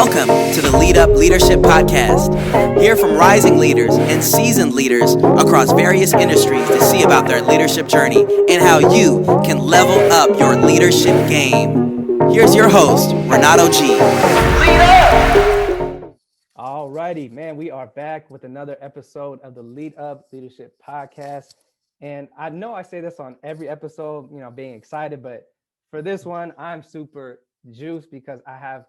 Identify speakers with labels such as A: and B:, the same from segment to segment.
A: Welcome to the Lead Up Leadership Podcast. Hear from rising leaders and seasoned leaders across various industries to see about their leadership journey and how you can level up your leadership game. Here's your host, Renato G. Lead up!
B: Alrighty, man, we are back with another episode of the Lead Up Leadership Podcast. And I know I say this on every episode, being excited, but for this one, I'm super juiced because I have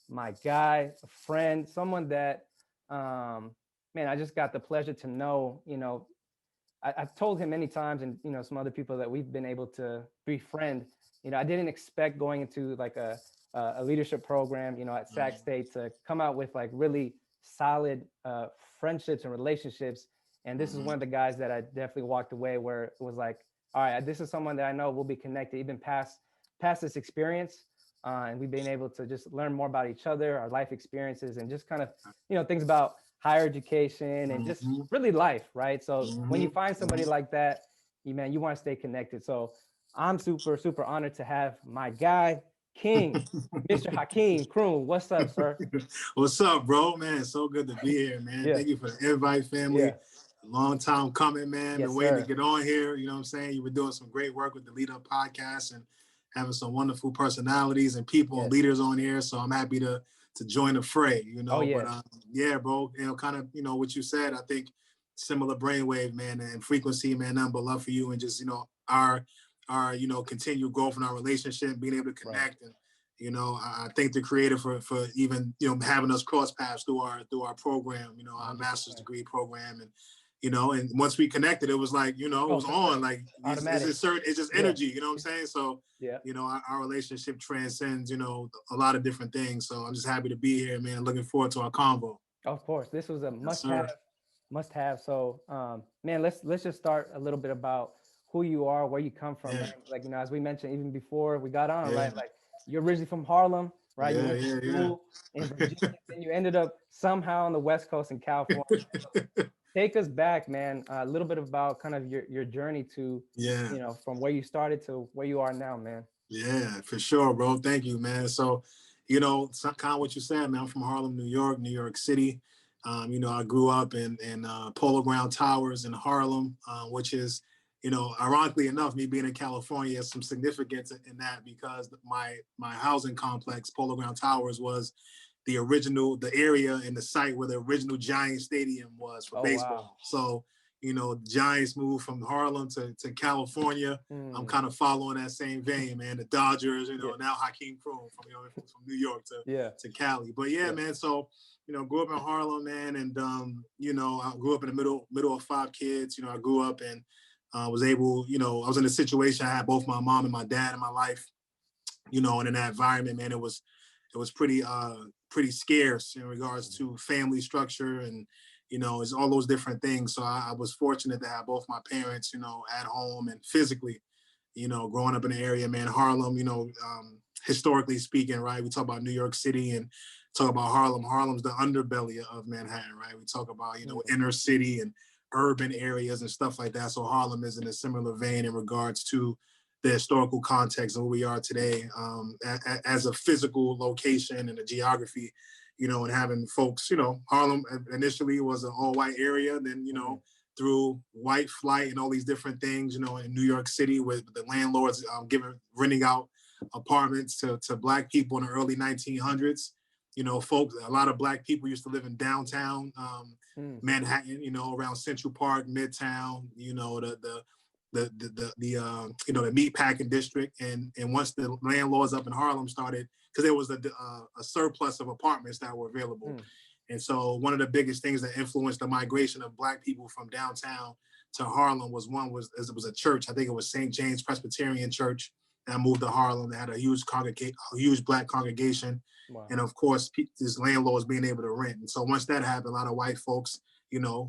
B: my guy, a friend, someone that, I just got the pleasure to know. I've told him many times, and some other people that we've been able to befriend. I didn't expect going into like a leadership program, at Sac State to come out with like really solid friendships and relationships. And this is one of the guys that I definitely walked away where it was like, all right, this is someone that I know will be connected even past this experience. And we've been able to just learn more about each other, our life experiences, and just kind of, things about higher education and just really life, right? So when you find somebody like that, you want to stay connected. So I'm super, super honored to have my guy, King, Mr. Hakeem Croom. What's up, sir?
C: What's up, bro? Man, it's so good to be here, man.
B: Yeah.
C: Thank you for the invite, family.
B: Yeah.
C: A long time coming, man.
B: Yes,
C: Been waiting
B: sir.
C: to get on here. You know what I'm saying? You've been doing some great work with the Lead Up podcast and having some wonderful personalities and people and leaders on here. So I'm happy to join the fray,
B: Oh, yeah.
C: But yeah, bro, kind of, what you said, I think similar brainwave, man, and frequency, man, nothing but love for you and just, our continued growth in our relationship, being able to connect. Right. And I thank the creator for even, having us cross paths through our program, our master's degree program. And, and once we connected, it was like, it was on, like, it's just energy, you know what I'm saying? So, our relationship transcends, a lot of different things. So I'm just happy to be here, man. Looking forward to our convo.
B: Of course, this was a must have. So, man, let's just start a little bit about who you are, where you come from. Yeah. Like, as we mentioned, even before we got on, right? Like, you're originally from Harlem, right? You went to school in Virginia, and you ended up somehow on the West Coast in California. Take us back, man. A little bit about kind of your journey to, from where you started to where you are now, man.
C: Yeah, for sure, bro. Thank you, man. So, kind of what you said, man. I'm from Harlem, New York City. I grew up in Polo Ground Towers in Harlem, which is, ironically enough, me being in California has some significance in that because my housing complex, Polo Ground Towers, was the area and the site where the original Giants Stadium was for baseball. Wow. So, Giants moved from Harlem to California. I'm kind of following that same vein, man. The Dodgers, now Hakeem Croom from New York to Cali. But man, so, grew up in Harlem, man. And, I grew up in the middle of 5 kids. I grew up and was able, I was in a situation, I had both my mom and my dad in my life, and in that environment, man, it was pretty scarce in regards to family structure and, it's all those different things. So I was fortunate to have both my parents, at home and physically, growing up in the area, man. Harlem, historically speaking, right? We talk about New York City and talk about Harlem. Harlem's the underbelly of Manhattan, right? We talk about, inner city and urban areas and stuff like that. So Harlem is in a similar vein in regards to the historical context of who we are today, as a physical location and a geography, and having folks, Harlem initially was an all-white area, then, through white flight and all these different things, in New York City with the landlords renting out apartments to Black people in the early 1900s. Folks, a lot of Black people used to live in downtown Manhattan, around Central Park, Midtown, the meatpacking district, and once the landlords up in Harlem started, because there was a surplus of apartments that were available, and so one of the biggest things that influenced the migration of Black people from downtown to Harlem was a church. I think it was St. James Presbyterian Church that moved to Harlem. That had a huge Black congregation, and of course, this landlords being able to rent. And so once that happened, a lot of white folks,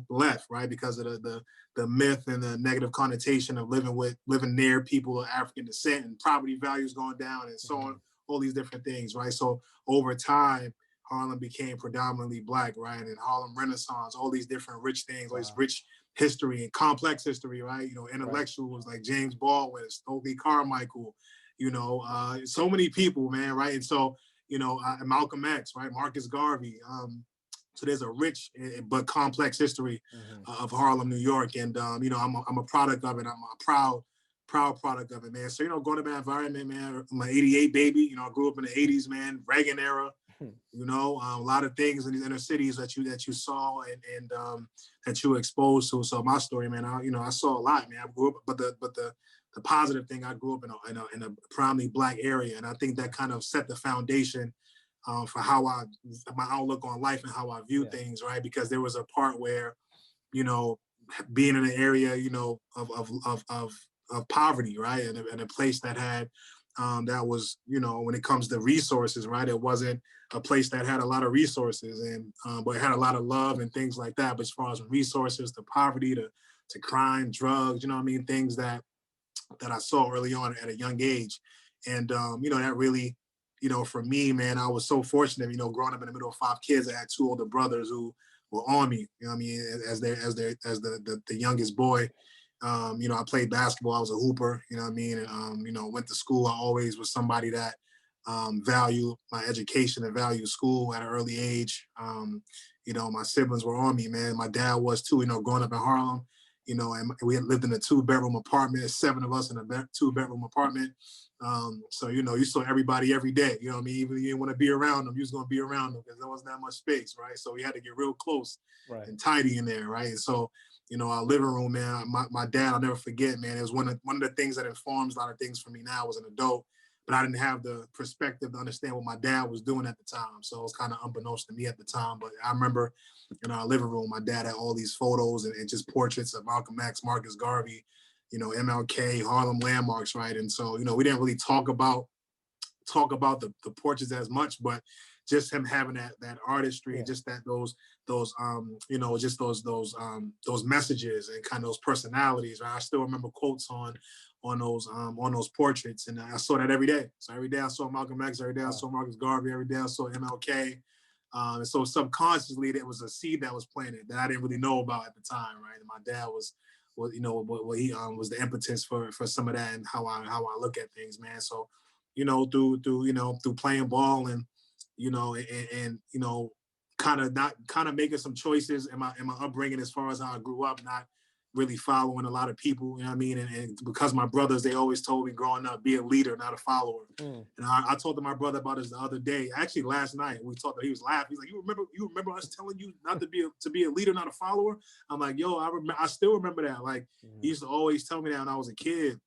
C: left, right, because of the myth and the negative connotation of living near people of African descent and property values going down and so on, all these different things, right? So over time, Harlem became predominantly Black, right? And Harlem Renaissance, all these different rich things, all this rich history and complex history, right? Intellectuals like James Baldwin, Stokely Carmichael, so many people, man, right? And so, Malcolm X, right? Marcus Garvey. So there's a rich but complex history of Harlem, New York, and I'm a product of it. I'm a proud product of it, man. So growing up in that environment, man. I'm an '88 baby. I grew up in the '80s, man. Reagan era. A lot of things in these inner cities that you saw and that you were exposed to. So my story, man, I saw a lot, man. I grew up, but the positive thing, I grew up in a prominently Black area, and I think that kind of set the foundation for how my outlook on life and how I view things, right? Because there was a part where, being in an area, of poverty, right, and a place that had that was, when it comes to resources, right, it wasn't a place that had a lot of resources and but it had a lot of love and things like that. But as far as resources, to poverty, to crime, drugs, things that I saw early on at a young age, and that really, for me, man, I was so fortunate, growing up in the middle of 5 kids. I had 2 older brothers who were on me, as the youngest boy. I played basketball. I was a hooper, and went to school. I always was somebody that valued my education and valued school at an early age. My siblings were on me, man. My dad was too, growing up in Harlem, and we had lived in a 2-bedroom apartment, 7 of us in a 2-bedroom apartment. So, you saw everybody every day, Even if you didn't want to be around them, you was going to be around them because there wasn't that much space, right? So we had to get real close and tidy in there, right? And so, our living room, man, my dad, I'll never forget, man, it was one of the things that informs a lot of things for me now as an adult, but I didn't have the perspective to understand what my dad was doing at the time. So it was kind of unbeknownst to me at the time. But I remember in our living room, my dad had all these photos and just portraits of Malcolm X, Marcus Garvey, MLK, Harlem landmarks, right? And so, we didn't really talk about the portraits as much, but just him having that artistry, just that those messages and kind of those personalities, right? I still remember quotes on those portraits, and I saw that every day. So every day I saw Malcolm X, every day I saw Marcus Garvey, every day I saw MLK. And so subconsciously, there was a seed that was planted that I didn't really know about at the time, right? And my dad was he was the impetus for some of that and how I look at things, man. So, through playing ball and kind of making some choices in my upbringing as far as how I grew up, not really following a lot of people, and because my brothers, they always told me growing up, be a leader, not a follower. And I talked to my brother about this the other day, actually last night. We talked, he was laughing. He's like, you remember us telling you not to be a leader, not a follower? I'm like, yo, I still remember that. Like, he used to always tell me that when I was a kid.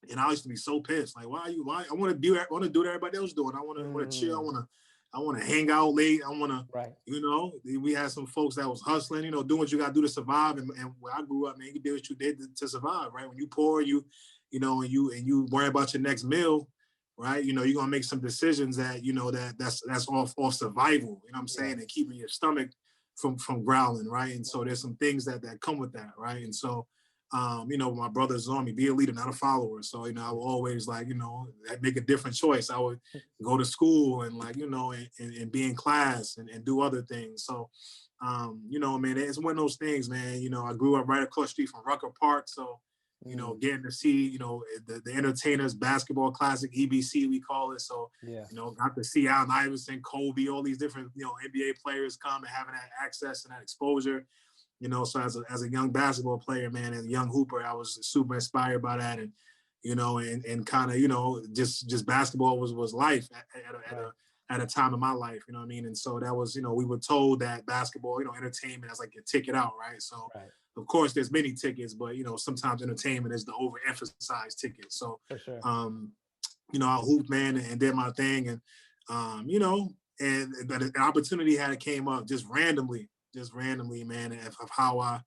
C: And I used to be so pissed. Like, why? I want to do what everybody else doing. I want to chill. I want to hang out late. I want to, we had some folks that was hustling, doing what you got to do to survive. And where I grew up, man, you did what you did to survive, right? When you poor, and you worry about your next meal, right? You're going to make some decisions that, that's off survival, you know what I'm saying? And keeping your stomach from growling, right? And so there's some things that come with that, right? And so, my brothers on me, be a leader, not a follower. So, I would always make a different choice. I would go to school and and be in class and do other things. So, man, it's one of those things, man. I grew up right across the street from Rucker Park. So, getting to see, the Entertainers Basketball Classic, EBC, we call it. So, got to see Allen Iverson, Kobe, all these different, NBA players come and having that access and that exposure. So as a young basketball player, man, and a young hooper, I was super inspired by that, and and kind of just basketball was life at a time in my life, you know what I mean? And so that was, we were told that basketball, entertainment is like your ticket out, right? So of course there's many tickets, but sometimes entertainment is the overemphasized ticket. So
B: For sure.
C: I hooped, man, and did my thing, and but an opportunity came up just randomly, man, of how I,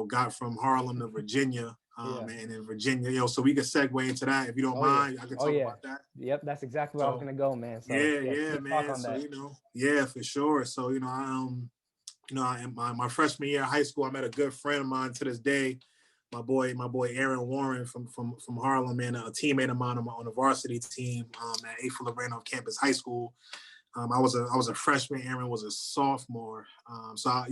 C: got from Harlem to Virginia, and in Virginia, so we could segue into that if you don't mind. I could talk about that.
B: Yep, that's exactly where I was gonna go, man. So
C: man. So for sure. So my freshman year of high school, I met a good friend of mine to this day. My boy Aaron Warren from Harlem, man, a teammate of mine on the varsity team at A. Lorraine off campus high school. I was a freshman. Aaron was a sophomore. So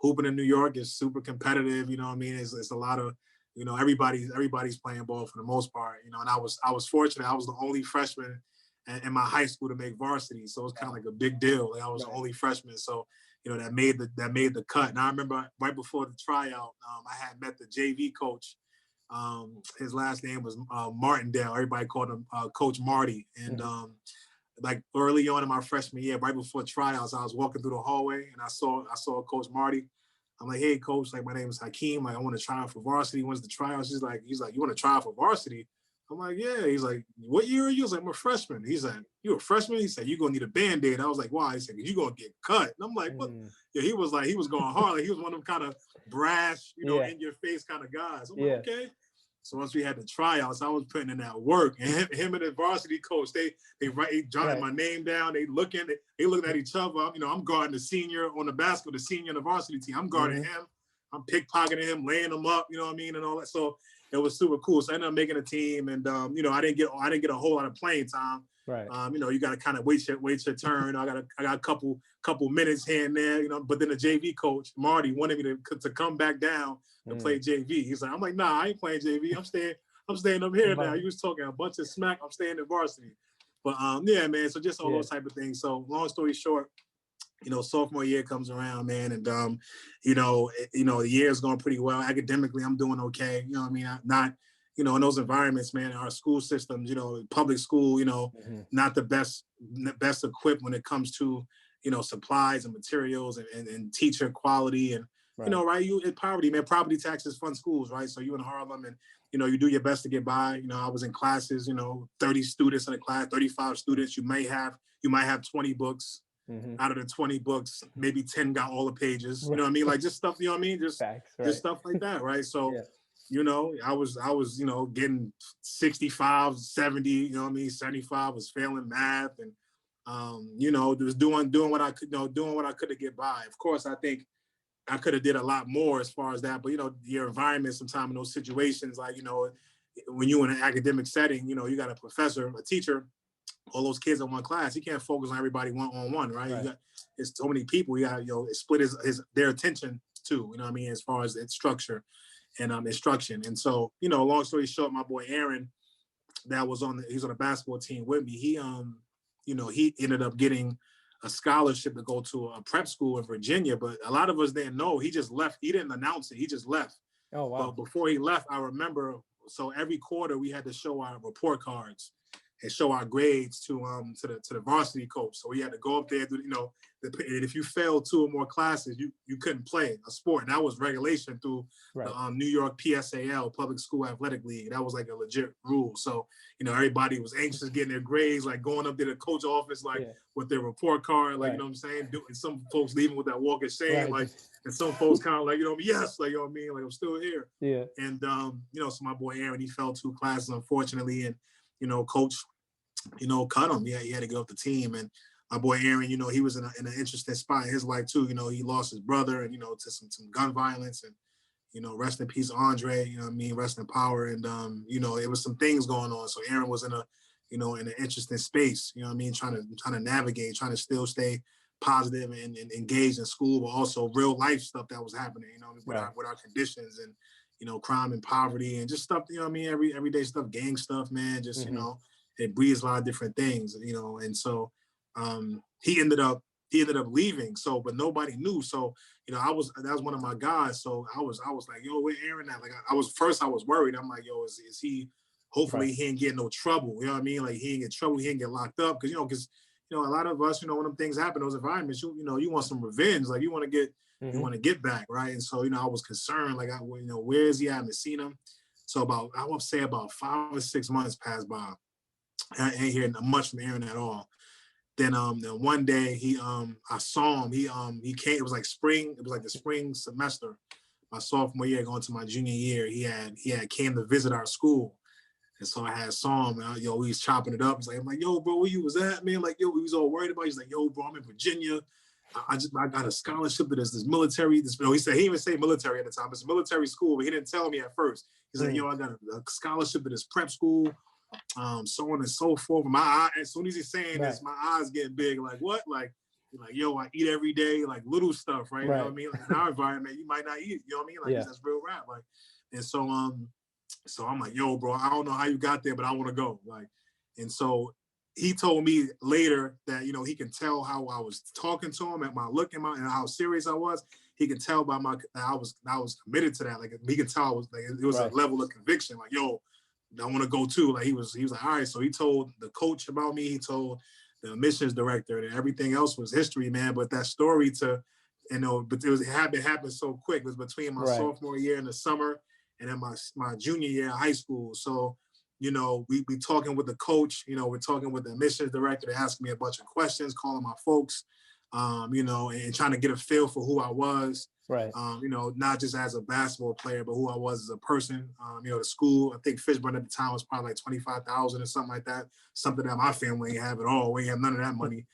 C: hooping in New York is super competitive. You know what I mean? It's a lot of, everybody's playing ball for the most part. And I was fortunate. I was the only freshman in my high school to make varsity. So it was kind of like a big deal. Like I was the only freshman. So, that made the cut. And I remember right before the tryout, I had met the JV coach. His last name was Martindale. Everybody called him Coach Marty. And like early on in my freshman year, right before tryouts, I was walking through the hallway and I saw Coach Marty. I'm like, hey, coach, like my name is Hakeem. Like I want to try out for varsity. When's the tryouts? He's like, you want to try out for varsity? I'm like, yeah. He's like, what year are you? I was like, I'm a freshman. He's like, you a freshman? He said, you're going to need a Band-Aid. I was like, why? He said, you're going to get cut. And I'm like, what? Yeah, he was going hard. Like he was one of them kind of brash, in your face kind of guys. I'm like, okay. So once we had the tryouts, I was putting in that work. And him and the varsity coach, they jotted my name down. They looked at each other. I'm guarding the senior on the basketball, the senior on the varsity team. I'm guarding him. I'm pickpocketing him, laying him up, and all that. So it was super cool. So I ended up making a team, and I didn't get a whole lot of playing time.
B: Right.
C: You got to kind of wait your turn. I got a couple minutes here and there, But then the JV coach Marty wanted me to come back down and play JV. He's like, I'm like, nah, I ain't playing JV. I'm staying up here now. He was talking a bunch of smack. I'm staying in varsity. But yeah, man. So just all those type of things. So long story short, sophomore year comes around, man, and the year is going pretty well. Academically, I'm doing okay. Not in those environments, man, our school systems, public school, not the best equipped when it comes to, supplies and materials and teacher quality and, you in poverty, man, property taxes fund schools, right? So you in Harlem and, you do your best to get by. I was in classes, 30 students in a class, 35 students. You might have 20 books. Out of the 20 books, maybe 10 got all the pages. You know what I mean? Like just stuff, Just
B: facts,
C: just stuff like that, right? So, I was, getting 65, 70, 75, was failing math and, was doing what I could, doing what I could to get by. Of course, I think I could have did a lot more as far as that, but, your environment sometimes in those situations, like, when you're in an academic setting, you got a professor, a teacher, all those kids in one class, he can't focus on everybody one-on-one, right? You got, it's so many people, you got, split their attention too, as far as its structure and instruction. And so, long story short, my boy Aaron, he's on the basketball team with me. He ended up getting a scholarship to go to a prep school in Virginia, but a lot of us didn't know. He just left. He didn't announce it. He just left.
B: Oh, wow.
C: But before he left, I remember, so every quarter we had to show our report cards and show our grades to the varsity coach. So we had to go up there, and if you failed 2 or more classes, you couldn't play a sport. And that was regulation through the New York PSAL, Public School Athletic League. That was like a legit rule. So, everybody was anxious getting their grades, like going up to the coach office, with their report card, like, you know what I'm saying? And some folks leaving with that walk of shame, like, and some folks kind of like, yes, like, like I'm still here.
B: Yeah.
C: And, so my boy Aaron, he fell 2 classes, unfortunately. And, coach, cut him. Yeah, he had to give up the team. And my boy Aaron, he was in an interesting spot in his life too. He lost his brother and, to some gun violence and, rest in peace, Andre, rest in power. And, it was some things going on. So Aaron was in in an interesting space, trying to navigate, trying to still stay positive and engaged in school, but also real life stuff that was happening, with our conditions and, crime and poverty and just stuff, everyday stuff, gang stuff, man, just, it breeds a lot of different things, and so he ended up leaving. So, but nobody knew. So, that was one of my guys. So I was like, yo, where Aaron at? Like I was worried. I'm like, yo, is he, hopefully he ain't getting no trouble. You know what I mean? Like he ain't get trouble. He ain't get locked up. Cause a lot of us, when them things happen, those environments, you want some revenge. Like you want to get back. Right. And so, I was concerned, like, where is he? I haven't seen him. So I would say about 5 or 6 months passed by. I ain't hearing much from Aaron at all. Then one day I saw him. He came. It was like spring. It was like the spring semester, my sophomore year, going to my junior year. He had came to visit our school, and so I saw him. And we was chopping it up. I'm like, yo, bro, where you was at, man? Like, yo, we was all worried about. He's like, yo, bro, I'm in Virginia. I got a scholarship to this military. He said he didn't even say military at the time. It's a military school, but he didn't tell me at first. He's like, yo, I got a scholarship to this prep school. So on and so forth. My eye, as soon as he's saying this, my eyes get big. Like what? Like, yo, I eat every day, like little stuff, right? You know what I mean? Like in our environment, you might not eat. You know what I mean? Like that's real rap. Like, and so I'm like, yo, bro, I don't know how you got there, but I want to go. Like, and so he told me later that, you know, he can tell how I was talking to him, at my look and how serious I was. He can tell by that I was committed to that. Like, he can tell I was like, it was a level of conviction. Like, yo, I want to go too. Like, he was like, all right. So he told the coach about me. He told the admissions director, and everything else was history, man. But that story but it happened so quick. It was between my sophomore year in the summer and then my junior year in high school. So, you know, we talking with the coach, you know, we're talking with the admissions director. They're asking me a bunch of questions, calling my folks, you know, and trying to get a feel for who I was.
B: Right.
C: You know, not just as a basketball player, but who I was as a person. You know, the school, I think Fishburne at the time was probably like 25,000 or something like that. Something that my family ain't have at all. We ain't have none of that money.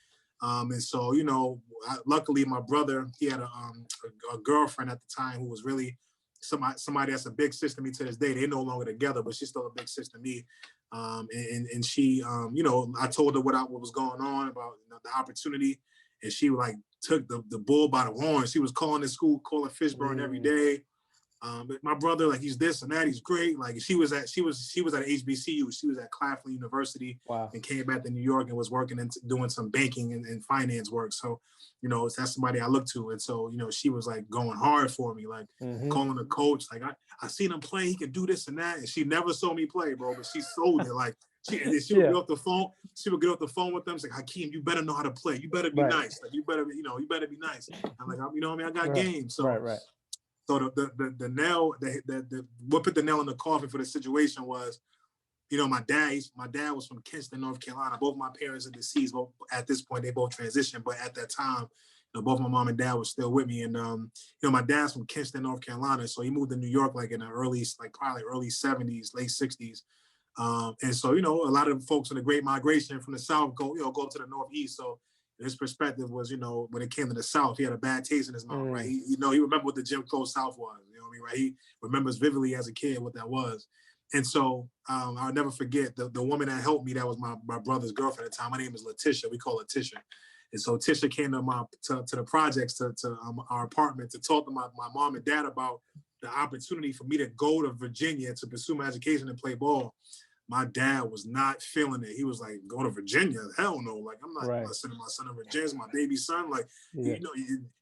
C: And so, you know, luckily my brother, he had a girlfriend at the time who was really somebody that's a big sister to me to this day. They're no longer together, but she's still a big sister to me. And she, you know, I told her what was going on about, you know, the opportunity, and she like took the bull by the horn. She was calling the school, calling Fishburne every day. But my brother, like, he's this and that, he's great. Like, she was at HBCU. She was at Claflin University.
B: Wow.
C: And came back to New York and was working and doing some banking and finance work. So, you know, that's somebody I look to. And so, you know, she was like going hard for me, like calling the coach. Like, I seen him play, he could do this and that. And she never saw me play, bro, but she sold it. Like, she would get off the phone. She would get off the phone with them. She's like, Hakeem, you better know how to play. You better be nice. Like, you better be nice. I'm like, you know what I mean? I got game. So, so the nail, what put the nail in the coffin for the situation was, you know, my dad was from Kinston, North Carolina. Both my parents are deceased. Both, at this point, they both transitioned. But at that time, you know, both my mom and dad were still with me. And, you know, my dad's from Kinston, North Carolina. So he moved to New York like in the early 70s, late 60s. And so, you know, a lot of folks in the Great Migration from the South go to the Northeast. So his perspective was, you know, when it came to the South, he had a bad taste in his mouth, right? He remembered what the Jim Crow South was, you know what I mean, right? He remembers vividly as a kid what that was. And so I'll never forget the woman that helped me. That was my brother's girlfriend at the time. My name is Letitia. We call her Tisha. And so Tisha came to the projects, to our apartment, to talk to my mom and dad about the opportunity for me to go to Virginia to pursue my education and play ball. My dad was not feeling it. He was like, go to Virginia? Hell no. Like, I'm not sending my son to Virginia. It's my baby son. Like, you know,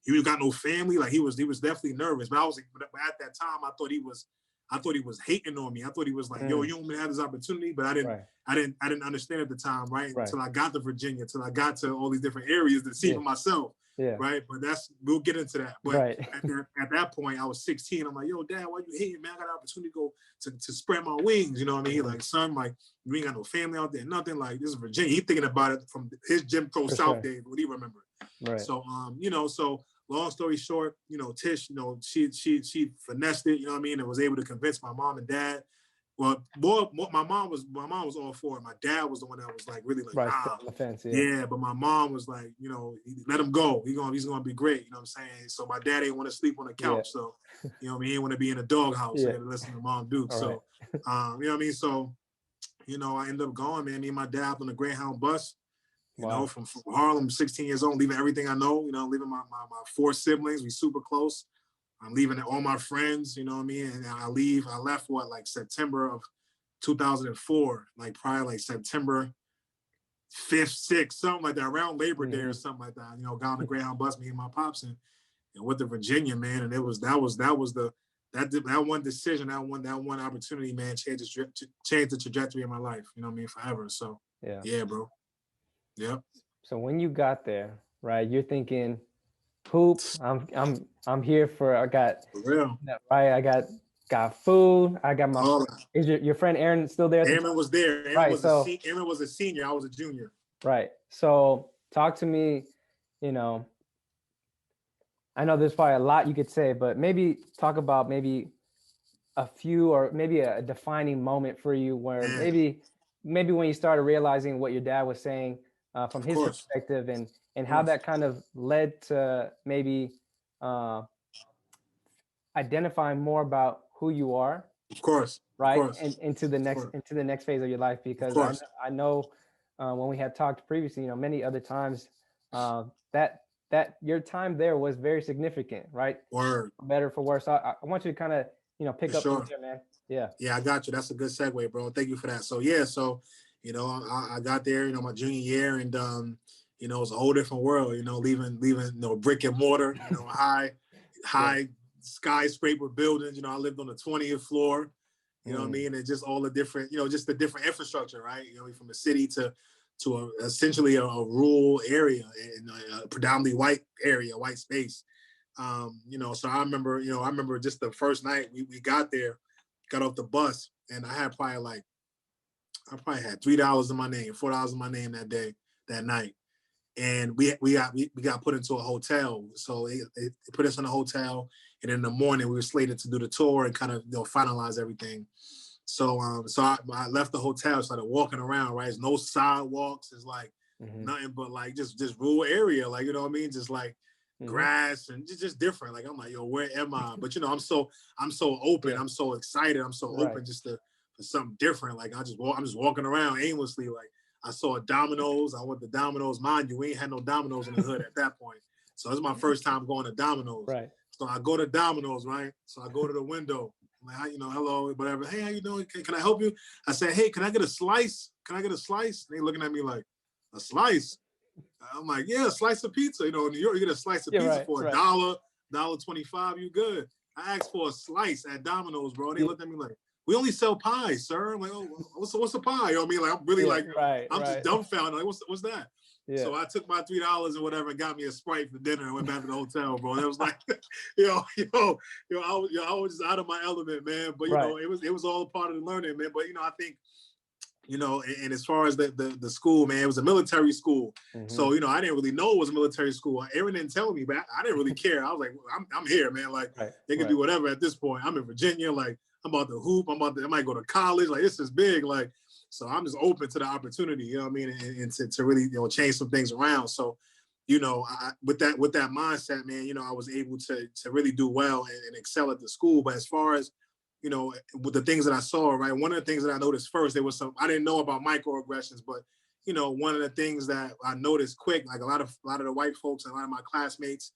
C: you got no family. Like, he was definitely nervous. But at that time, I thought he was hating on me. I thought he was like, yo, you don't have this opportunity. But I didn't understand at the time, right? Until I got to Virginia, until I got to all these different areas to see for myself. Yeah. Right. But we'll get into that. But at that point, I was 16. I'm like, yo, Dad, why you hating, man? I got an opportunity to go to spread my wings. You know what I mean? Like, son, like, you ain't got no family out there, nothing. Like, this is Virginia. He's thinking about it from his Jim Crow South days, what he remembered. Right. So, you know, so long story short, you know, Tish, you know, she finessed it, you know what I mean, and was able to convince my mom and dad. Well, my mom was all for it. My dad was the one that was like really like,
B: the fence,
C: but my mom was like, you know, let him go. He's gonna be great. You know what I'm saying? So my dad didn't want to sleep on the couch. So, you know what I mean, he didn't want to be in a doghouse. So he had to listen to Mom Duke. So, you know what I mean? So, you know, I ended up going, man. Me and my dad on the Greyhound bus. You know, from Harlem, 16 years old, leaving everything I know. You know, leaving my 4 siblings. We super close. I'm leaving all my friends, you know what I mean? And I left like September of 2004, like probably like September 5th, 6th, something like that, around Labor Day or something like that. You know, got on the Greyhound bus, me and my pops, and went to Virginia, man. And that one decision, that one opportunity, man, changed the trajectory of my life. You know what I mean? Forever. So yeah, bro. Yep.
B: So when you got there, right, you're thinking, hoop, I'm here for, I got, I got food, I got my, is your friend Aaron still there?
C: Aaron was there. Aaron was a senior, I was a junior.
B: Right. So talk to me, you know, I know there's probably a lot you could say, but maybe talk about maybe a few, or maybe a defining moment for you where maybe when you started realizing what your dad was saying from his perspective, and how that kind of led to maybe identifying more about who you are.
C: Of course.
B: Right.
C: Of course.
B: And into the next phase of your life, because I know when we had talked previously, you know, many other times that your time there was very significant, right?
C: Word.
B: For better, for worse. I want you to kind of, you know, pick up from there, man. Yeah.
C: Yeah, I got you. That's a good segue, bro. Thank you for that. So, You know, I got there, you know, my junior year, and you know, it was a whole different world. You know, leaving you know, brick and mortar, you know, high skyscraper buildings. You know, I lived on the 20th floor. You know what I mean? And just all the different, you know, just the different infrastructure, right? You know, from a city to essentially a rural area and a predominantly white area, white space. You know, so I remember just the first night we got there, got off the bus, and I probably had $3 in my name, $4 in my name that night. And we got put into a hotel. So they put us in a hotel, and in the morning we were slated to do the tour and kind of, you know, finalize everything. So I left the hotel, started walking around, right? There's no sidewalks, it's like nothing but like just rural area, like, you know what I mean? Just like grass and just different. Like, I'm like, yo, where am I? But you know, I'm so open, I'm so excited, I'm so open just for something different. Like I'm just walking around aimlessly. Like I saw Domino's. I went to Domino's. Mind you, we ain't had no Domino's in the hood at that point. So this is my first time going to Domino's.
B: Right.
C: So I go to Domino's, right? So I go to the window. I'm like, you know, hello, whatever. Hey, how you doing? Can I help you? I said, hey, can I get a slice? Can I get a slice? And they looking at me like, a slice? I'm like, yeah, a slice of pizza. You know, in New York, you get a slice of pizza for $1, $1.25, you good. I asked for a slice at Domino's, bro. They looked at me like, we only sell pies, sir. I'm like, oh, what's a pie? You know what I mean? Like, I'm really I'm just dumbfounded. Like, what's that? Yeah. So I took my $3 or whatever and got me a Sprite for dinner and went back to the hotel, bro. And it was like, I was just out of my element, man. But you know, it was all a part of the learning, man. But you know, I think, you know, and as far as the school, man, it was a military school. So, you know, I didn't really know it was a military school. Aaron didn't tell me, but I didn't really care. I was like, I'm here, man. Like, they can do whatever at this point. I'm in Virginia. Like, I'm about to hoop. I might go to college. Like, this is big. Like, so I'm just open to the opportunity, you know what I mean? And to really, you know, change some things around. So, you know, with that mindset, man, you know, I was able to really do well and excel at the school. But as far as, you know, with the things that I saw, right, one of the things that I noticed first, there was I didn't know about microaggressions, but, you know, one of the things that I noticed quick, like a lot of the white folks and a lot of my classmates,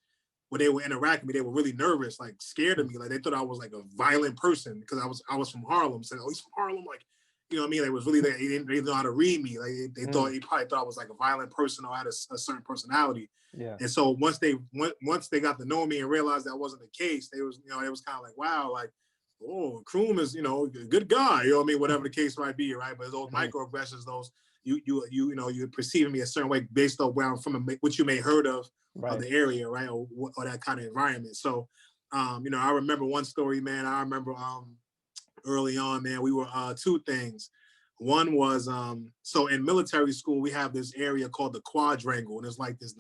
C: when they were interacting with me, they were really nervous, like scared of me. Like they thought I was like a violent person because I was from Harlem. So, oh, he's from Harlem. Like, you know what I mean? They was really, they didn't know how to read me. Like they probably thought I was like a violent person or had a certain personality. Yeah. And so once they got to know me and realized that wasn't the case, it was kind of like, wow, like, oh, Croom is, you know, a good guy, you know what I mean? Whatever the case might be, right? But those microaggressions, those you're perceiving me a certain way based on where I'm from, what you may heard of the area, right? Or that kind of environment. So, you know, I remember one story, man. I remember early on, man, we were two things. One was so in military school we have this area called the quadrangle, and it's like this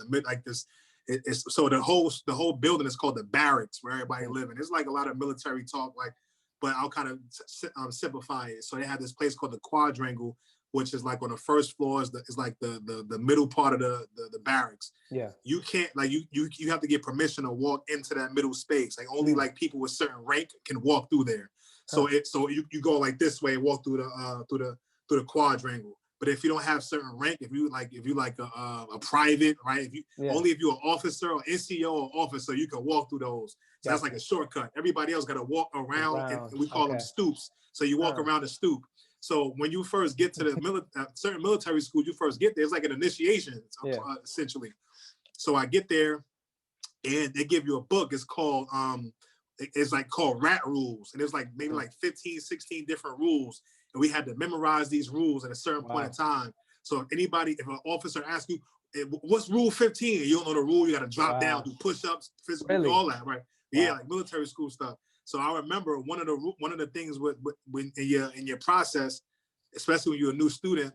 C: it's so the whole building is called the barracks where everybody living. It's like a lot of military talk, like, but I'll kind of simplify it. So they have this place called the quadrangle, which is like on the first floor is like the middle part of the barracks. Yeah. You can't, like, you have to get permission to walk into that middle space. Like only like people with certain rank can walk through there. So you go like this way and walk through the quadrangle. But if you don't have certain rank, if you like a private, right? Only if you're an officer or NCO or officer, you can walk through those. So that's like a shortcut. Everybody else got to walk around, and we call them stoops. So you walk around the stoop. So when you first get to the certain military school, you first get there, it's like an initiation, essentially. So I get there, and they give you a book. It's called called Rat Rules, and there's like maybe like 15, 16 different rules, and we had to memorize these rules at a certain point in time. So if an officer asks you, what's rule 15? And you don't know the rule, you got to drop down, do push-ups, physical, all that, right? Yeah, like military school stuff. So I remember one of the things when in your process, especially when you're a new student,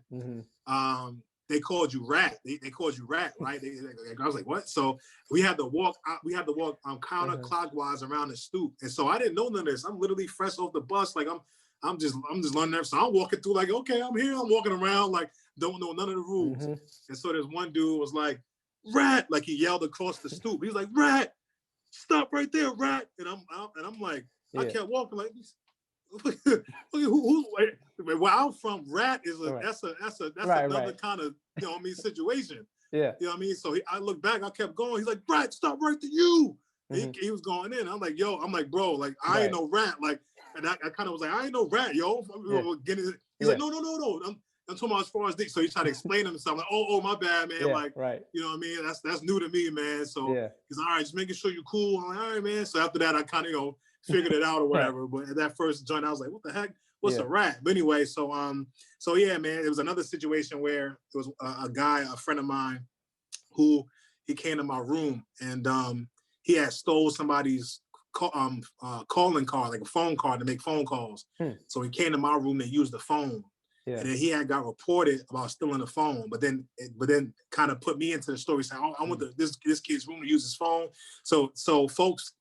C: they called you rat. They called you rat, right? I was like, what? So we had to walk counterclockwise around the stoop, and so I didn't know none of this. I'm literally fresh off the bus, like I'm just learning that. So I'm walking through like, okay, I'm here. I'm walking around like don't know none of the rules. And so there's one dude was like, rat, like he yelled across the stoop. He was like, rat, stop right there, rat. And I'm like, I kept walking like, where I'm from, rat is that's another kind of, you know what I mean, situation. Yeah. You know what I mean? So I look back, I kept going. He's like, rat, stop right to you. He was going in. I'm like, bro, like I ain't no rat. Like, and I kind of was like, I ain't no rat, yo. He's like, no. I'm talking about as far as this. So he tried to explain himself, like, oh, my bad, man.
B: Yeah,
C: like,
B: right.
C: you know what I mean? That's new to me, man. So
B: Yeah.
C: he's all right, just making sure you're cool. I'm like, all right, man. So after that, I kind of, figured it out or whatever. Right. But at that first joint, I was like, what the heck? What's a rat? But anyway, so yeah, man, it was another situation where it was a guy, a friend of mine, who he came to my room and he had stole somebody's calling card, like a phone card to make phone calls. So he came to my room and used the phone. Yeah. And then he had got reported about stealing the phone, but then kind of put me into the story saying, oh, I want this kid's room to use his phone. So folks,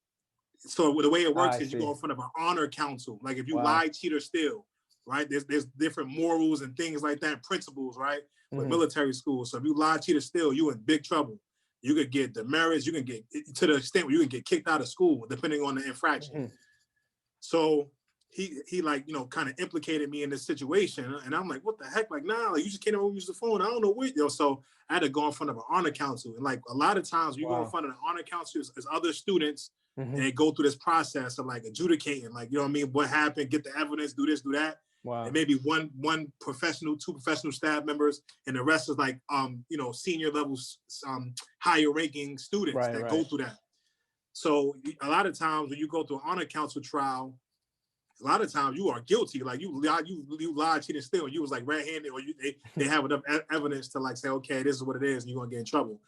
C: so the way it works is you go in front of an honor council. Like if you lie, cheat, or steal, right? There's different morals and things like that, principles, right? With military school. So if you lie, cheat, or steal, you in big trouble. You could get demerits. You can get to the extent where you can get kicked out of school, depending on the infraction. So he like, kind of implicated me in this situation. And I'm like, what the heck? Like, nah, like you just can't even use the phone. I don't know what, So I had to go in front of an honor council. And like a lot of times you go in front of an honor council as other students and they go through this process of like adjudicating, like, what happened, get the evidence, do this, do that. Wow. And maybe one professional, two professional staff members, and the rest is like, senior level, higher ranking students that go through that. So a lot of times when you go through an honor council trial, a lot of times you are guilty. Like you lied, cheated, steal. You was like red-handed, or they have enough evidence to like say, okay, this is what it is, and you're gonna get in trouble.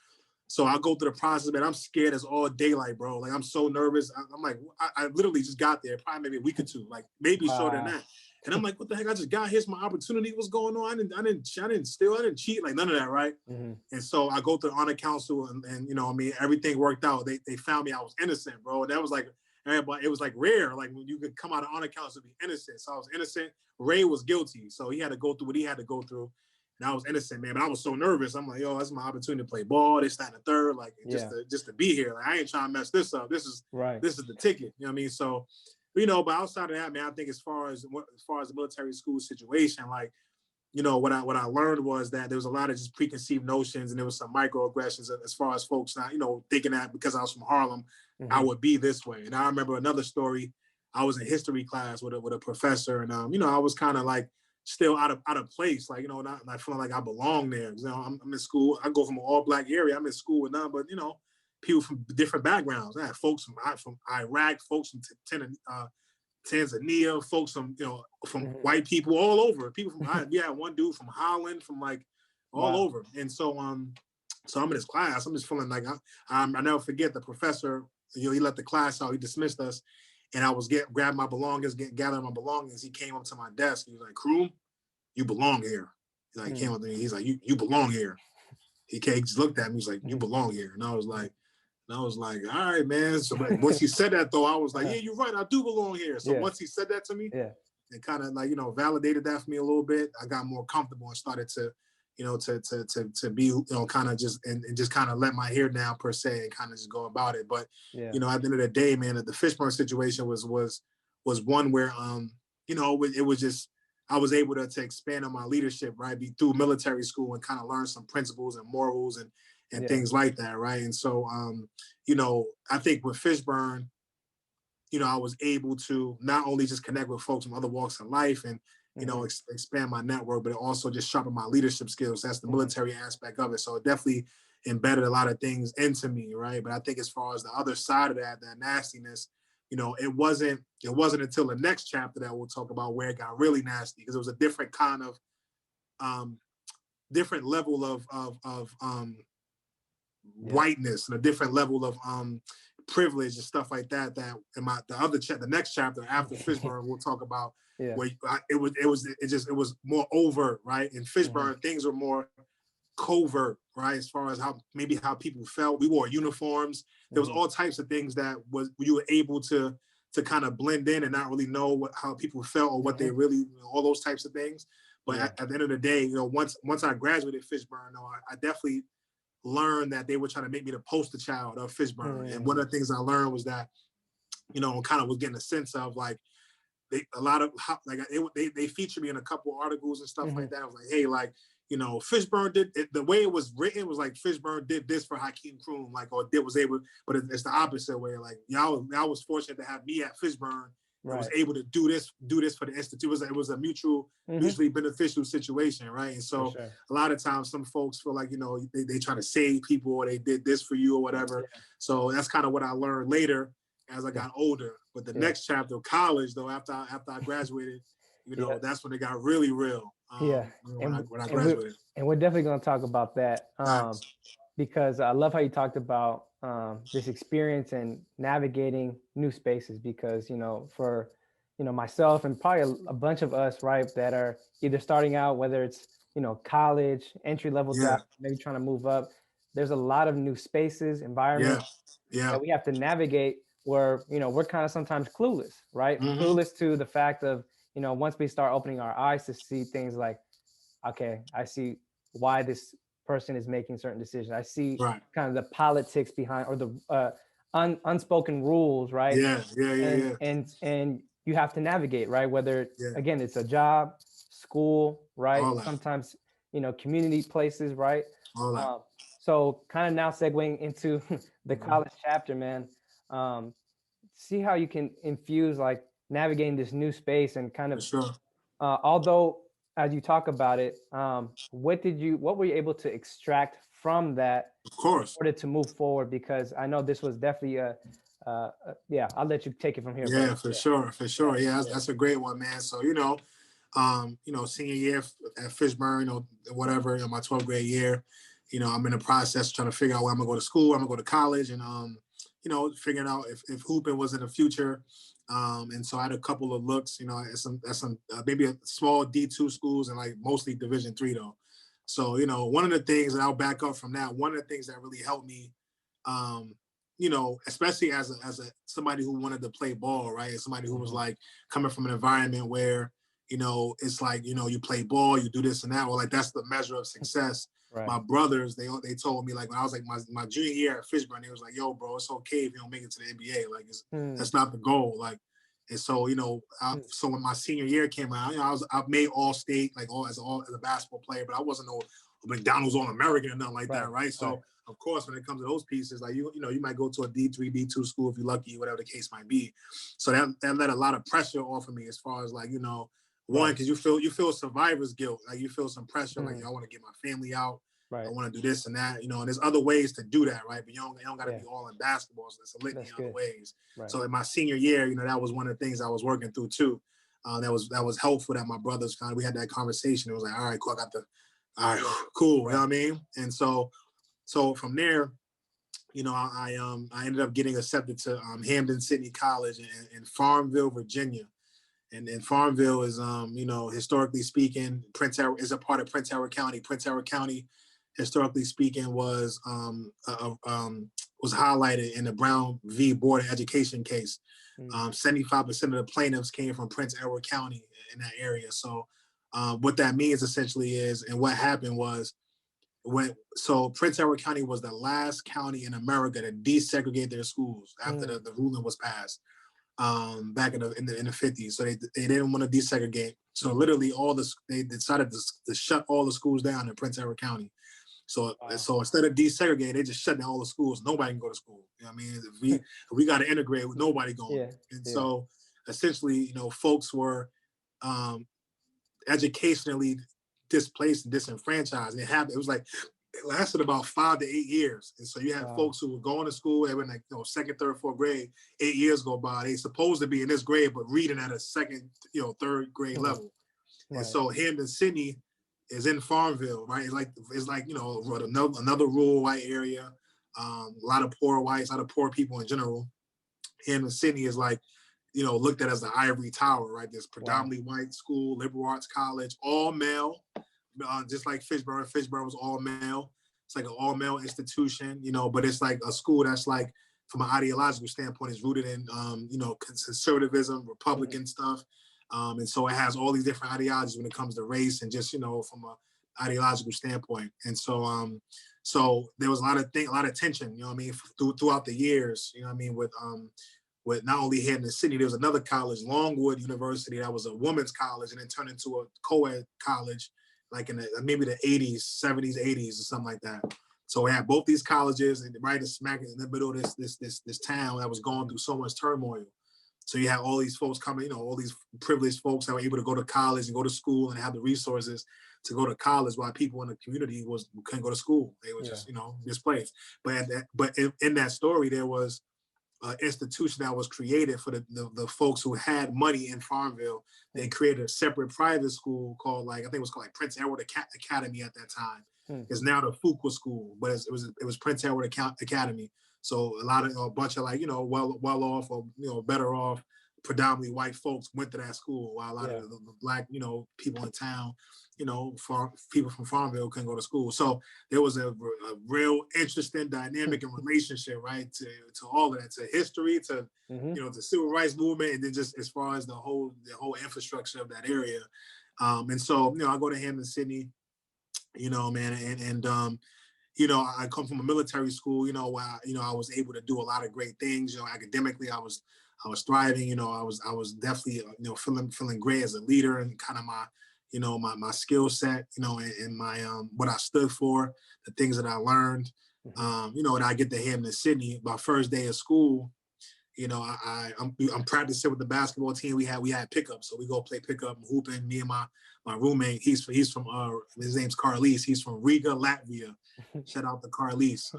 C: So I go through the process, man. I'm scared as all daylight, bro. Like I'm so nervous. I'm like, I literally just got there, probably maybe a week or two, like maybe shorter than that. And I'm like, what the heck? I just got here's my opportunity. What's going on? I didn't steal. I didn't cheat. Like none of that, right? And so I go through the honor council, and everything worked out. They found me. I was innocent, bro. And that was like, everybody. It was like rare, like when you could come out of honor council and be innocent. So I was innocent. Ray was guilty, so he had to go through what he had to go through. And I was innocent, man. But I was so nervous. I'm like, yo, that's my opportunity to play ball. This, that, and the third. Like just to be here. Like I ain't trying to mess this up. This is the ticket. You know what I mean? So, but outside of that, man, I think as far as the military school situation, like, what I learned was that there was a lot of just preconceived notions, and there was some microaggressions as far as folks not, thinking that because I was from Harlem, I would be this way. And I remember another story. I was in history class with a professor, and I was kind of like still out of place, like not feeling like I belong there. I'm in school. I go from an all-black area. I'm in school with none but people from different backgrounds. I had folks from Iraq, folks from Tanzania, folks from white people all over. People from we had one dude from Holland, from like all over. And so so I'm in his class. I'm just feeling like I never forget the professor. He let the class out. He dismissed us, and I was gathering my belongings. He came up to my desk. He was like, "Croom, you belong here." He came up to me. He's like, "You belong here." He just looked at me. He's like, "You belong here," and I was like, all right, man. So once he said that, though, I was like, yeah, you're right. I do belong here. So once he said that to me, it kind of like, validated that for me a little bit. I got more comfortable and started to, to be, kind of just, and just kind of let my hair down per se and kind of just go about it. But, at the end of the day, man, the Fishburne situation was one where, it was just, I was able to expand on my leadership, right? Be through military school and kind of learn some principles and morals and things like that, right? And so, I think with Fishburne, I was able to not only just connect with folks from other walks of life and, expand my network, but also just sharpen my leadership skills. That's the military aspect of it. So it definitely embedded a lot of things into me, right? But I think as far as the other side of that nastiness, it wasn't until the next chapter that we'll talk about where it got really nasty, because it was a different kind of, different level of whiteness and a different level of privilege and stuff like that. That in the next chapter after Fishburne we'll talk about where it was more overt, right? In Fishburne things were more covert, right? As far as how people felt. We wore uniforms. There was all types of things that you were able to kind of blend in and not really know how people felt or what they really, all those types of things. But at the end of the day, once I graduated Fishburne, I definitely learned that they were trying to make me the poster child of Fishburne. And one of the things I learned was that, kind of was getting a sense of like, they featured me in a couple articles and stuff like that. I was like, hey, like, Fishburne did it, the way it was written was like Fishburne did this for Hakeem Croom, like, but it's the opposite way. Like, y'all was fortunate to have me at Fishburne and was
B: Right.
C: able to do this for the institute. It was a mutually beneficial situation, right? And
B: For
C: so
B: sure.
C: a lot of times some folks feel like, they try to save people or they did this for you or whatever.
B: Yeah.
C: So that's kind of what I learned later as I got older. But the
B: Yeah.
C: next chapter of college, though, after I graduated,
B: Yeah.
C: that's when it got really real.
B: Yeah.
C: When I graduated.
B: And we're definitely going to talk about that.
C: Nice.
B: Because I love how you talked about this experience and navigating new spaces. Because for myself and probably a bunch of us, right, that are either starting out, whether it's college, entry level
C: Yeah.
B: job, maybe trying to move up. There's a lot of new spaces,
C: Yeah.
B: environments
C: Yeah.
B: that we have to navigate. Where we're kind of sometimes clueless, right? Clueless to the fact of once we start opening our eyes to see things like, okay, I see why this person is making certain decisions. I see
C: Right.
B: kind of the politics behind, or the unspoken rules, right?
C: Yeah. Yeah. Yeah.
B: And
C: Yeah.
B: and you have to navigate, right? Whether
C: Yeah.
B: again it's a job, school, right?
C: All that.
B: Sometimes community places, right?
C: All that.
B: So kind of now segueing into the college chapter, man. See how you can infuse like navigating this new space and kind
C: For
B: of
C: sure.
B: although as you talk about it, what were you able to extract from that
C: Of
B: in
C: course.
B: order to move forward? Because I know this was definitely yeah, I'll let you take it from here,
C: Yeah,
B: brother.
C: for sure. For sure. Yeah, that's a great one, man. So, senior year at Fishburne, whatever, my 12th grade year, I'm in the process trying to figure out where I'm gonna go to school, I'm gonna go to college, and figuring out if hooping was in the future. And so I had a couple of looks, at some maybe a small D2 schools and like mostly Division III though. So, one of the things, and I'll back up from that, one of the things that really helped me, especially as a somebody who wanted to play ball, right? As somebody who was like coming from an environment where, it's like, you play ball, you do this and that, or like that's the measure of success.
B: Right.
C: My brothers, they told me, like, when I was like my junior year at Fishburne, they was like, yo, bro, it's okay if you don't make it to the NBA. Like, that's not the goal. Like, and so, so when my senior year came out, I made All-State, like as a basketball player, but I wasn't no McDonald's All-American or nothing like that, right? So, of course, when it comes to those pieces, like, you might go to a D3, D2 school if you're lucky, whatever the case might be. So that let a lot of pressure off of me as far as like, one, because you feel survivor's guilt, like you feel some pressure, like I want to get my family out, I want to do this and that, and there's other ways to do that, right? But you don't got to be all in basketball. So there's a litany of other ways. Right. So in my senior year, that was one of the things I was working through too. That was helpful that my brothers we had that conversation. It was like, all right, cool, all right, cool, you know what I mean? And so from there, I ended up getting accepted to Hampden Sydney College in Farmville, Virginia. And Farmville is, historically speaking, is a part of Prince Edward County. Prince Edward County, historically speaking, was highlighted in the Brown v. Board of Education case. 75% of the plaintiffs came from Prince Edward County in that area. So what that means essentially is, and what happened was, Prince Edward County was the last county in America to desegregate their schools after the ruling was passed. Back in the 50s. So they didn't want to desegregate. So literally they decided to shut all the schools down in Prince Edward County. So instead of desegregating, they just shut down all the schools. Nobody can go to school. You know what I mean? If we got to integrate with nobody going. So essentially, folks were educationally displaced and disenfranchised. It lasted about 5 to 8 years. And so you had folks who were going to school, they were in like second, third, fourth grade, 8 years go by. They supposed to be in this grade, but reading at a second, third grade level. Right. And so Hampden Sydney is in Farmville, right? It's like another rural white area, a lot of poor whites, a lot of poor people in general. Hampden Sydney is like, looked at as the ivory tower, right? This predominantly white school, liberal arts college, all male. Just like Fishburne. Fishburne was all male. It's like an all male institution, but it's like a school that's like, from an ideological standpoint, is rooted in, conservatism, Republican stuff. And so it has all these different ideologies when it comes to race and just, from an ideological standpoint. And so, so there was a lot of tension, throughout the years, with not only Hampden Sydney, there was another college, Longwood University, that was a women's college and then turned into a co-ed college, like in maybe the 80s, 70s, 80s, or something like that. So we had both these colleges, and right smack in the middle of this town that was going through so much turmoil. So you have all these folks coming, all these privileged folks that were able to go to college and go to school and have the resources to go to college, while people in the community couldn't go to school. They were just, displaced. But in that story, there was an institution that was created for the folks who had money in Farmville. They created a separate private school called, I think it was called Prince Edward Academy at that time. It's now the Fuqua School, but it was Prince Edward Academy. So a bunch of well off or better off, predominantly white folks went to that school, while a lot of the black people in town, people from Farmville couldn't go to school. So there was a real interesting dynamic and relationship, right, to all of that, to history, to the civil rights movement, and then just as far as the whole infrastructure of that area. And so I go to Hampton-Sydney, man, I come from a military school, where I was able to do a lot of great things. Academically, I was thriving. I was definitely feeling great as a leader, and kind of my skill set, and my what I stood for, the things that I learned. And I get to Hampton-Sydney. My first day of school, I'm practicing with the basketball team. We had pickup, so we go play pickup and hooping. Me and my roommate, he's from his name's Carlis. He's from Riga, Latvia. Shout out to Carlis.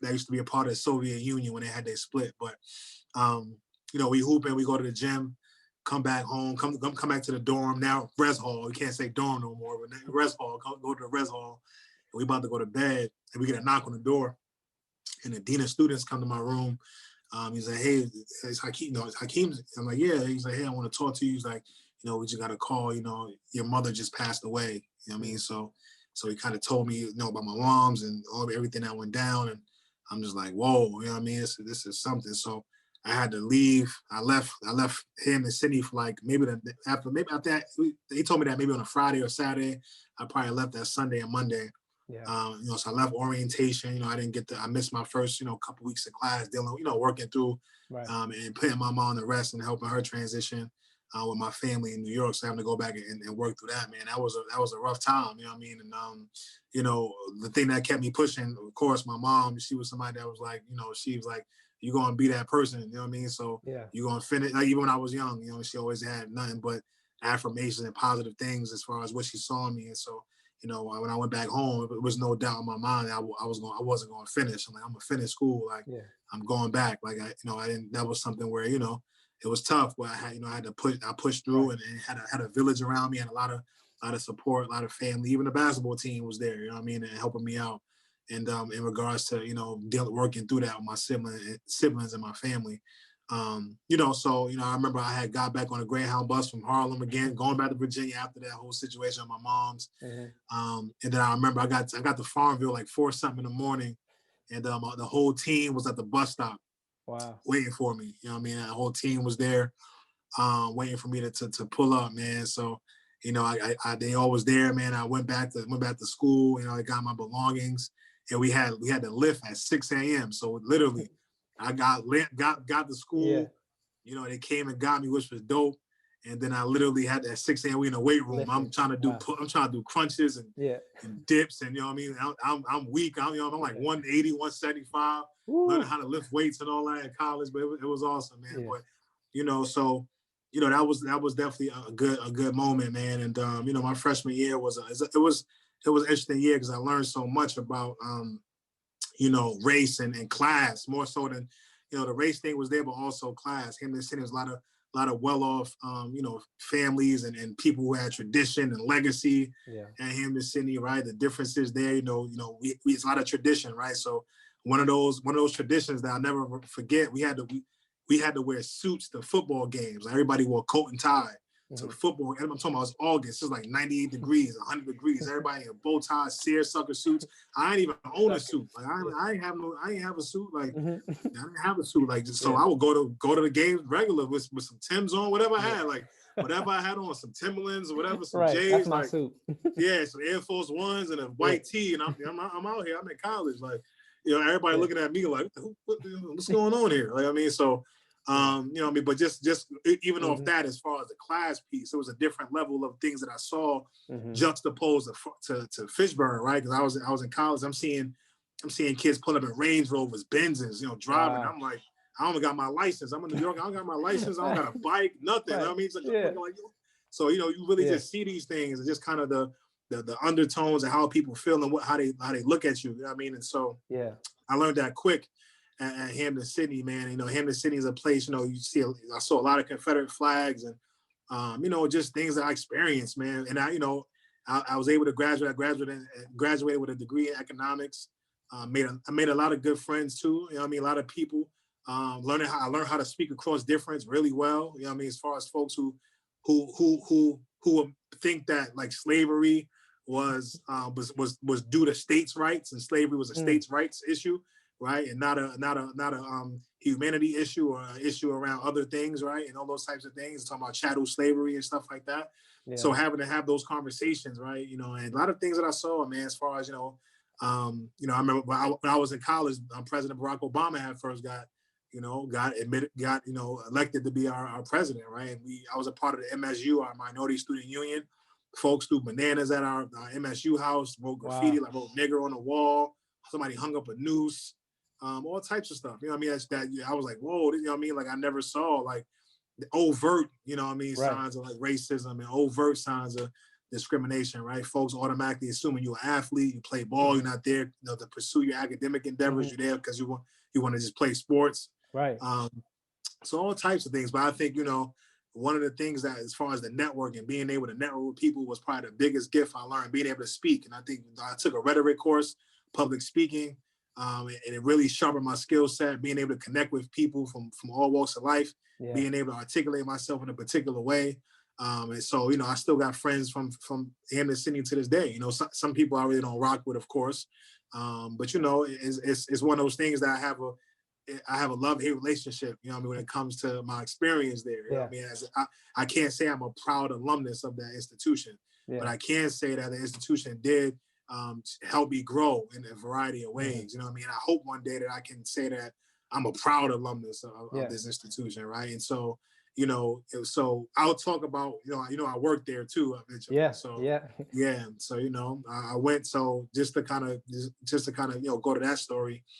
C: That used to be a part of the Soviet Union when they had their split. But we hooping, we go to the gym, come back home, come back to the dorm. Now res hall. We can't say dorm no more, but res hall. Go to the res hall. And we about to go to bed, and we get a knock on the door, and the dean of students come to my room. He's like, hey, it's Hakeem. It's Hakeem. I'm like, yeah. He's like, hey, I want to talk to you. He's like, we just got a call. Your mother just passed away. You know what I mean? So he kind of told me, about my moms and everything that went down. And I'm just like, whoa, you know what I mean? This is something. So I had to leave. I left him in Sydney for maybe after that. He told me that maybe on a Friday or Saturday. I probably left that Sunday and Monday. Yeah. So I left orientation. I didn't I missed my first, couple weeks of class, dealing, working through, and putting my mom to rest and helping her transition with my family in New York. So having to go back and work through that, man, that was a rough time. You know what I mean? And the thing that kept me pushing, of course, my mom, she was somebody that was like, she was like, you're gonna be that person. You know what I mean? So you're gonna finish. Even when I was young, she always had nothing but affirmations and positive things as far as what she saw in me. And so, when I went back home, it was no doubt in my mind that I wasn't going to finish. I'm like, I'm going to finish school. I'm going back. I didn't, that was something where, it was tough, but I had to I pushed through, and had a village around me, and a lot of support, a lot of family. Even the basketball team was there, and helping me out. And in regards to, working through that with my siblings and my family. So, I remember I had got back on a Greyhound bus from Harlem again, going back to Virginia after that whole situation with my mom's. And then I remember I got to Farmville 4:00 in the morning, and the whole team was at the bus stop. Wow. Waiting for me. You know what I mean? The whole team was there, waiting for me to pull up, man. So, they all was there, man. I went back to school, I got my belongings, and we had to lift at 6 a.m. So literally I got to school, they came and got me, which was dope. And then I literally had at 6 a.m. we in the weight room. I'm trying to do crunches and dips, and what I mean, I'm weak. I'm like 180, 175, learning how to lift weights and all that in college, but it was awesome, man. Yeah. But so that was definitely a good moment, man. And my freshman year was an interesting year because I learned so much about race and class, more so than, the race thing was there, but also class. Hampton-Sydney was a lot of well-off, families and people who had tradition and legacy. Yeah. And Hampton-Sydney, right? The differences there, it's a lot of tradition, right? So one of those traditions that I'll never forget, we had to wear suits to football games. Everybody wore coat and tie. To football, and I'm talking about it's August. It's 98 degrees, 100 degrees. Everybody in bow ties, seersucker suits. I ain't even own a suit. I ain't have a suit. I didn't have a suit. So I would go to the games regular with some Timbs on, whatever I had. Whatever I had on, some Timberlands or whatever, some J's.
B: That's my suit.
C: Some Air Force Ones and a white tee, and I'm out here. I'm in college. Everybody looking at me what's going on here? So. But just even off that, as far as the class piece, it was a different level of things that I saw juxtaposed to Fishburne, right? Because I was in college. I'm seeing kids pull up in Range Rovers, Benzes, driving. Wow. I'm like, I don't got my license. I'm in New York. I don't got my license. I don't got a bike, nothing.
B: Right.
C: You know what I mean? It's like,
B: Yeah.
C: so, you know, you really just see these things and just kind of the undertones and how people feel and how they look at you. You know what I mean? And so I learned that quick at Hampton City, man. You know, Hampton City is a place, you know, I saw a lot of Confederate flags and, you know, just things that I experienced, man. And you know, I was able to graduate. I graduated with a degree in economics. I made a lot of good friends too. You know what I mean? A lot of people. I learned how to speak across difference really well. You know what I mean? As far as folks who think that like slavery was due to states' rights and slavery was a states' rights issue, right? And not a humanity issue or an issue around other things, right? And all those types of things. Talking about chattel slavery and stuff like that. Yeah. So having to have those conversations, right? You know, and a lot of things that I saw, man, as far as, you know, I remember when I was in college, President Barack Obama had first got elected to be our president, right? And I was a part of the MSU, our Minority Student Union. Folks threw bananas at our MSU house, wrote graffiti, like wrote nigger on the wall. Somebody hung up a noose, all types of stuff. You know what I mean? I was like, whoa, you know what I mean? Like I never saw like the overt, you know what I mean, signs of like racism and overt signs of discrimination, right? Folks automatically assuming you're an athlete, you play ball, you're not there, you know, to pursue your academic endeavors. You're there because you want to just play sports.
B: Right.
C: So all types of things. But I think, you know, one of the things that as far as the network and being able to network with people was probably the biggest gift I learned, being able to speak. And I think I took a rhetoric course, public speaking, and it really sharpened my skill set, being able to connect with people from all walks of life, being able to articulate myself in a particular way. And so, you know, I still got friends from Hampton City to this day. You know, some people I really don't rock with, of course. But, you know, it's one of those things that I have a love-hate relationship, you know what I mean, when it comes to my experience there. You know what I mean? I can't say I'm a proud alumnus of that institution, but I can say that the institution did help me grow in a variety of ways. You know what I mean? I hope one day that I can say that I'm a proud alumnus of this institution, right? And so, you know, so I'll talk about, you know, I worked there too eventually. So you know, I went, so just to kind of, you know, go to that story.